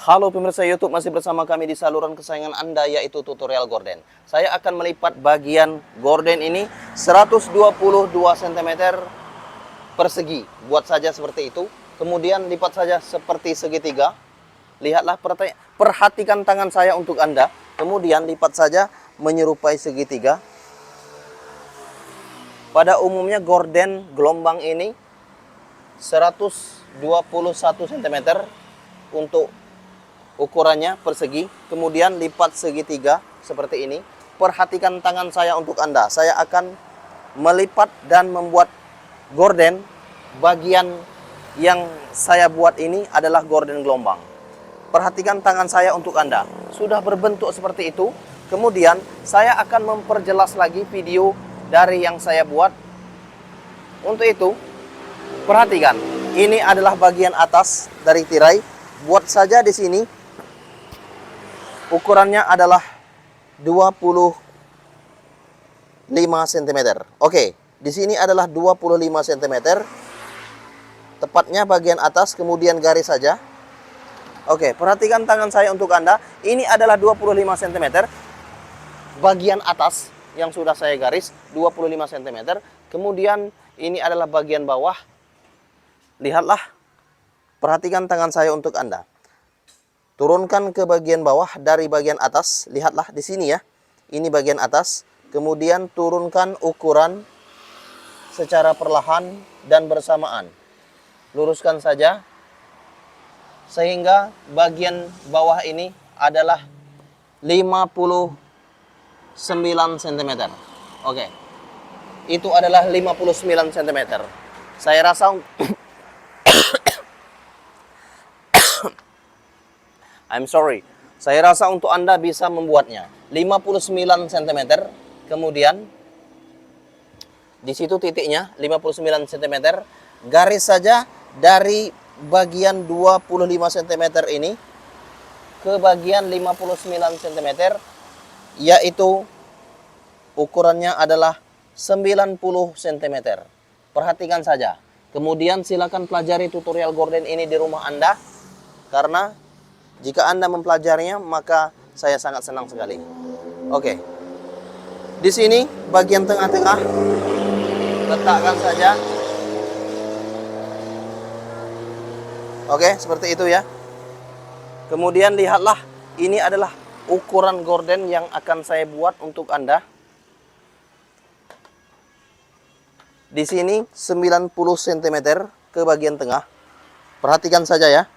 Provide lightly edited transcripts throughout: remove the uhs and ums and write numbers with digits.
Halo pemirsa YouTube, masih bersama kami di saluran kesayangan Anda, yaitu tutorial gorden. Saya akan melipat bagian gorden ini 122 cm persegi. Buat saja seperti itu. Kemudian lipat saja seperti segitiga. Lihatlah, perhatikan tangan saya untuk Anda. Kemudian lipat saja menyerupai segitiga. Pada umumnya gorden gelombang ini 121 cm untuk ukurannya persegi. Kemudian lipat segitiga seperti ini. Perhatikan tangan saya untuk Anda. Saya akan melipat dan membuat gorden. Bagian yang saya buat ini adalah gorden gelombang. Perhatikan tangan saya untuk Anda. Sudah berbentuk seperti itu. Kemudian saya akan memperjelas lagi video dari yang saya buat. Untuk itu, perhatikan. Ini adalah bagian atas dari tirai. Buat saja di sini. Ukurannya adalah 25 cm. Oke, di sini adalah 25 cm. Tepatnya bagian atas, kemudian garis saja. Oke, perhatikan tangan saya untuk Anda. Ini adalah 25 cm. Bagian atas yang sudah saya garis 25 cm. Kemudian ini adalah bagian bawah. Lihatlah. Perhatikan tangan saya untuk Anda. Turunkan ke bagian bawah dari bagian atas. Lihatlah di sini ya. Ini bagian atas. Kemudian turunkan ukuran secara perlahan dan bersamaan. Luruskan saja sehingga bagian bawah ini adalah 59 cm. Oke. Itu adalah 59 cm. Saya rasa I'm sorry. Saya rasa untuk Anda bisa membuatnya 59 cm. Kemudian di situ titiknya 59 cm. Garis saja dari bagian 25 cm ini ke bagian 59 cm, yaitu ukurannya adalah 90 cm. Perhatikan saja. Kemudian silakan pelajari tutorial gorden ini di rumah Anda, karena jika Anda mempelajarinya maka saya sangat senang sekali. Oke. Di sini bagian tengah-tengah letakkan saja. Oke, seperti itu ya. Kemudian lihatlah, ini adalah ukuran gorden yang akan saya buat untuk Anda. Di sini 90 cm ke bagian tengah. Perhatikan saja ya.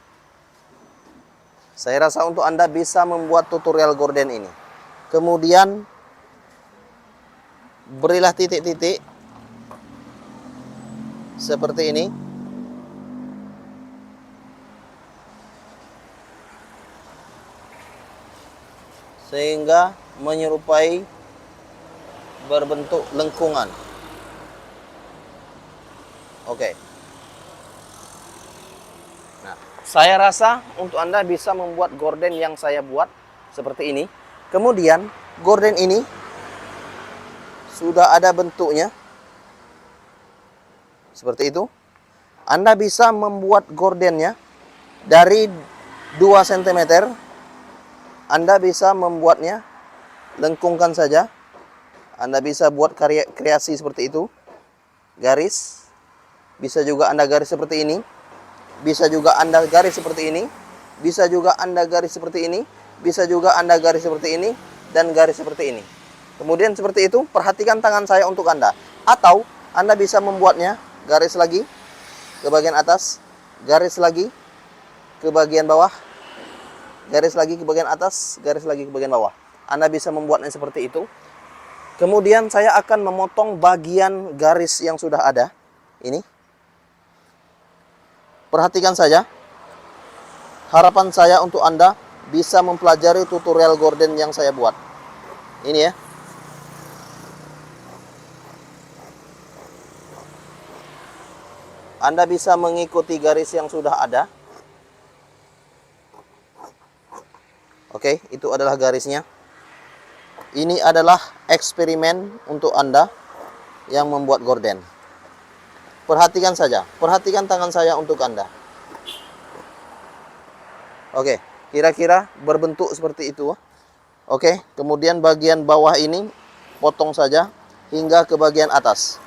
Saya rasa untuk Anda bisa membuat tutorial gorden ini. Kemudian berilah titik-titik seperti ini. Sehingga menyerupai berbentuk lengkungan. Oke. Nah, saya rasa untuk Anda bisa membuat gorden yang saya buat seperti ini. Kemudian gorden ini sudah ada bentuknya seperti itu. Anda bisa membuat gordennya dari 2 cm. Anda bisa membuatnya, lengkungkan saja. Anda bisa buat kreasi seperti itu. Garis. Bisa juga Anda garis seperti ini. Bisa juga Anda garis seperti ini. Bisa juga Anda garis seperti ini. Bisa juga Anda garis seperti ini. Dan garis seperti ini. Kemudian seperti itu, perhatikan tangan saya untuk Anda. Atau Anda bisa membuatnya, garis lagi ke bagian atas. Garis lagi ke bagian bawah. Garis lagi ke bagian atas, garis lagi ke bagian bawah. Anda bisa membuatnya seperti itu. Kemudian saya akan memotong bagian garis yang sudah ada. Ini. Perhatikan saja. Harapan saya untuk Anda bisa mempelajari tutorial gorden yang saya buat. Ini ya. Anda bisa mengikuti garis yang sudah ada. Oke, itu adalah garisnya. Ini adalah eksperimen untuk Anda yang membuat gorden. Perhatikan saja, perhatikan tangan saya untuk Anda. Oke, Kira-kira berbentuk seperti itu. Oke, kemudian bagian bawah ini potong saja hingga ke bagian atas.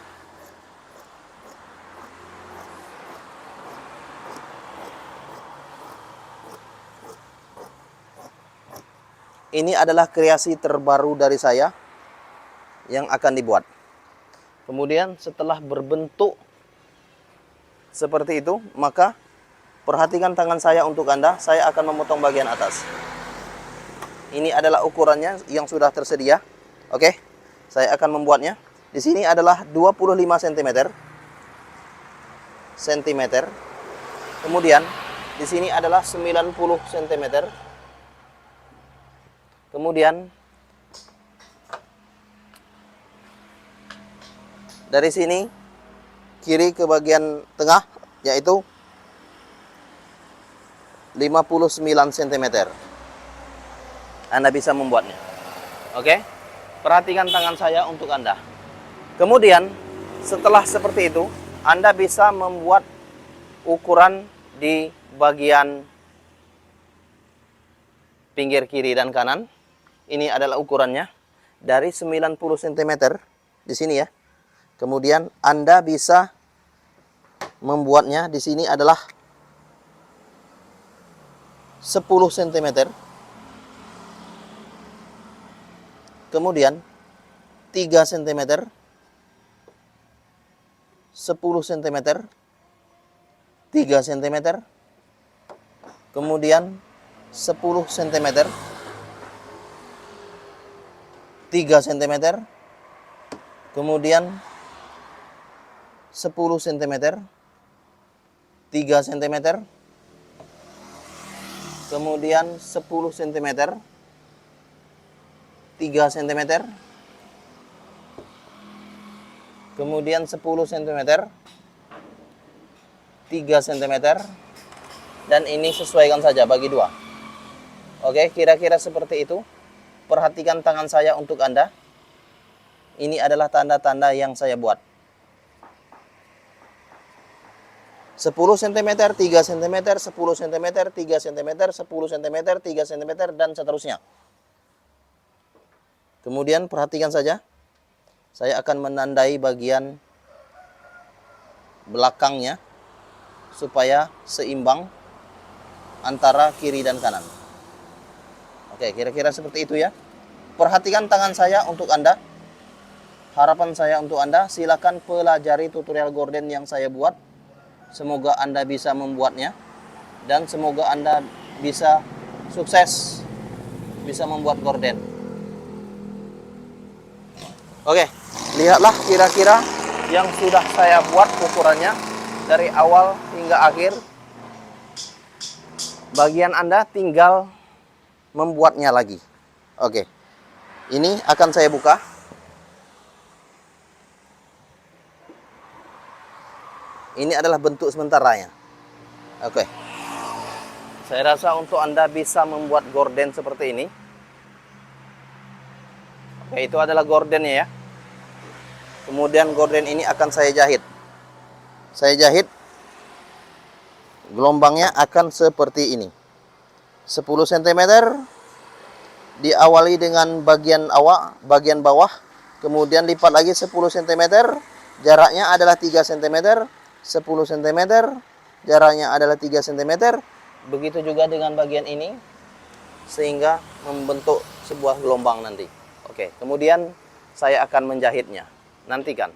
Ini adalah kreasi terbaru dari saya yang akan dibuat. Kemudian setelah berbentuk seperti itu, maka perhatikan tangan saya untuk Anda, saya akan memotong bagian atas. Ini adalah ukurannya yang sudah tersedia. Oke, saya akan membuatnya. Di sini adalah 25 cm. Kemudian di sini adalah 90 cm. Kemudian dari sini kiri ke bagian tengah yaitu 59 cm. Anda bisa membuatnya. Oke? Perhatikan tangan saya untuk Anda. Kemudian setelah seperti itu, Anda bisa membuat ukuran di bagian pinggir kiri dan kanan. Ini adalah ukurannya dari 90 cm di sini ya. Kemudian Anda bisa membuatnya di sini adalah 10 cm. Kemudian 3 cm, 10 cm, 3 cm, kemudian 10 cm, 3 cm, kemudian 10 cm, 3 cm, kemudian 10 cm, 3 cm, kemudian 10 cm, 3 cm, dan ini sesuaikan saja bagi dua. Oke, kira-kira seperti itu. Perhatikan tangan saya untuk Anda. Ini adalah tanda-tanda yang saya buat. 10 cm, 3 cm, 10 cm, 3 cm, 10 cm, 3 cm, dan seterusnya. Kemudian perhatikan saja. Saya akan menandai bagian belakangnya supaya seimbang antara kiri dan kanan. Oke, kira-kira seperti itu ya. Perhatikan tangan saya untuk Anda. Harapan saya untuk Anda, silakan pelajari tutorial gorden yang saya buat. Semoga Anda bisa membuatnya. Dan semoga Anda bisa sukses bisa membuat gorden. Oke, lihatlah kira-kira yang sudah saya buat ukurannya dari awal hingga akhir. Bagian Anda tinggal membuatnya lagi. Oke, ini akan saya buka. Ini adalah bentuk sementaranya. Oke, saya rasa untuk Anda bisa membuat gorden seperti ini. Oke, itu adalah gordennya ya. Kemudian gorden ini akan saya jahit. Saya jahit, gelombangnya akan seperti ini. 10 cm, diawali dengan bagian bawah, kemudian lipat lagi 10 cm, jaraknya adalah 3 cm, 10 cm, jaraknya adalah 3 cm, begitu juga dengan bagian ini, sehingga membentuk sebuah gelombang nanti. Oke, kemudian saya akan menjahitnya, nantikan.